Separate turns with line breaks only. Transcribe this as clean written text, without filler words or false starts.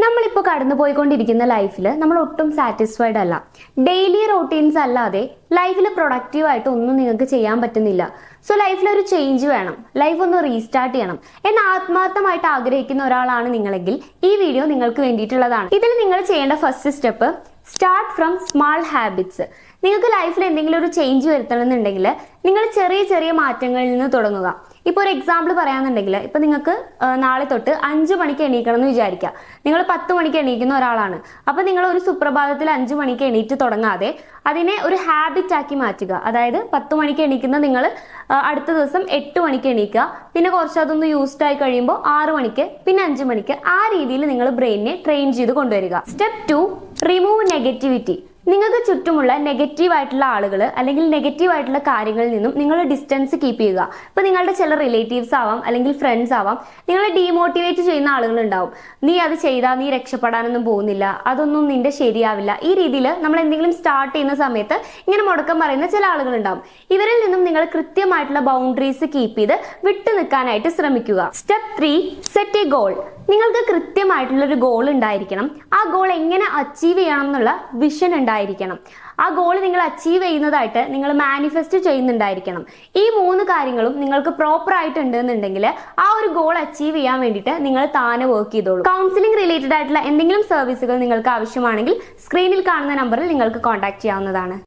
നമ്മളിപ്പോൾ കടന്നുപോയിക്കൊണ്ടിരിക്കുന്ന ലൈഫിൽ നമ്മൾ ഒട്ടും സാറ്റിസ്ഫൈഡ് അല്ല. ഡെയിലി റൂട്ടീൻസ് അല്ലാതെ ലൈഫിൽ പ്രൊഡക്റ്റീവായിട്ട് ഒന്നും നിങ്ങൾക്ക് ചെയ്യാൻ പറ്റുന്നില്ല. സോ ലൈഫിൽ ഒരു ചേഞ്ച് വേണം, ലൈഫ് ഒന്ന് റീസ്റ്റാർട്ട് ചെയ്യണം എന്ന് ആത്മാർത്ഥമായിട്ട് ആഗ്രഹിക്കുന്ന ഒരാളാണ് നിങ്ങളെങ്കിൽ ഈ വീഡിയോ നിങ്ങൾക്ക് വേണ്ടിയിട്ടുള്ളതാണ്. ഇതിൽ നിങ്ങൾ ചെയ്യേണ്ട first step start from small habits. നിങ്ങൾക്ക് ലൈഫിൽ എന്തെങ്കിലും ഒരു ചേഞ്ച് വരുത്തണമെന്നുണ്ടെങ്കിൽ നിങ്ങൾ ചെറിയ ചെറിയ മാറ്റങ്ങളിൽ നിന്ന് തുടങ്ങുക. ഇപ്പോൾ ഒരു എക്സാമ്പിൾ പറയാന്നുണ്ടെങ്കിൽ ഇപ്പൊ നിങ്ങൾക്ക് നാളെ തൊട്ട് 5 മണിക്ക് എണീക്കണം എന്ന് വിചാരിക്കുക. നിങ്ങൾ 10 മണിക്ക് എണീക്കുന്ന ഒരാളാണ്. അപ്പൊ നിങ്ങൾ ഒരു സുപ്രഭാതത്തിൽ 5 മണിക്ക് എണീറ്റ് തുടങ്ങാതെ അതിനെ ഒരു ഹാബിറ്റ് ആക്കി മാറ്റുക. അതായത് 10 മണിക്ക് എണീക്കുന്ന നിങ്ങൾ അടുത്ത ദിവസം 8 മണിക്ക് എണീക്കുക, പിന്നെ കുറച്ച് അതൊന്ന് യൂസ്ഡ് ആയി കഴിയുമ്പോൾ 6 മണിക്ക്, പിന്നെ 5 മണിക്ക്, ആ രീതിയിൽ നിങ്ങൾ ബ്രെയിനിനെ ട്രെയിൻ ചെയ്ത് കൊണ്ടുവരിക. Step 2, remove negativity. നിങ്ങൾക്ക് ചുറ്റുമുള്ള നെഗറ്റീവ് ആയിട്ടുള്ള ആളുകൾ അല്ലെങ്കിൽ നെഗറ്റീവ് ആയിട്ടുള്ള കാര്യങ്ങളിൽ നിന്നും നിങ്ങൾ ഡിസ്റ്റൻസ് കീപ്പ് ചെയ്യുക. ഇപ്പൊ നിങ്ങളുടെ ചില റിലേറ്റീവ്സ് ആവാം അല്ലെങ്കിൽ ഫ്രണ്ട്സ് ആവാം, നിങ്ങളെ ഡീമോട്ടിവേറ്റ് ചെയ്യുന്ന ആളുകൾ ഉണ്ടാവും. നീ അത് ചെയ്താൽ നീ രക്ഷപ്പെടാനൊന്നും പോകുന്നില്ല, അതൊന്നും നിന്റെ ശരിയാവില്ല. ഈ രീതിയിൽ നമ്മൾ എന്തെങ്കിലും സ്റ്റാർട്ട് ചെയ്യുന്ന സമയത്ത് ഇങ്ങനെ മുടക്കം പറയുന്ന ചില ആളുകൾ ഉണ്ടാവും. ഇവരിൽ നിന്നും നിങ്ങൾ കൃത്യമായിട്ടുള്ള ബൗണ്ടറീസ് കീപ്പ് ചെയ്ത് വിട്ടു നിൽക്കാനായിട്ട് ശ്രമിക്കുക. Step 3, set A goal. നിങ്ങൾക്ക് കൃത്യമായിട്ടുള്ള ഒരു ഗോൾ ഉണ്ടായിരിക്കണം. ആ ഗോൾ എങ്ങനെ അച്ചീവ് ചെയ്യണം എന്നുള്ള വിഷൻ ഉണ്ടായിരിക്കണം. ആ ഗോൾ നിങ്ങൾ അച്ചീവ് ചെയ്യുന്നതായിട്ട് നിങ്ങൾ മാനിഫെസ്റ്റ് ചെയ്യുന്നുണ്ടായിരിക്കണം. ഈ 3 കാര്യങ്ങളും നിങ്ങൾക്ക് പ്രോപ്പർ ആയിട്ട് ഉണ്ടെന്നുണ്ടെങ്കിൽ ആ ഒരു ഗോൾ അച്ചീവ് ചെയ്യാൻ വേണ്ടിയിട്ട് നിങ്ങൾ താനെ വർക്ക് ചെയ്തോളൂ. കൗൺസിലിംഗ് റിലേറ്റഡ് ആയിട്ടുള്ള എന്തെങ്കിലും സർവീസുകൾ നിങ്ങൾക്ക് ആവശ്യമാണെങ്കിൽ സ്ക്രീനിൽ കാണുന്ന നമ്പറിൽ നിങ്ങൾക്ക് കോൺടാക്ട് ചെയ്യാവുന്നതാണ്.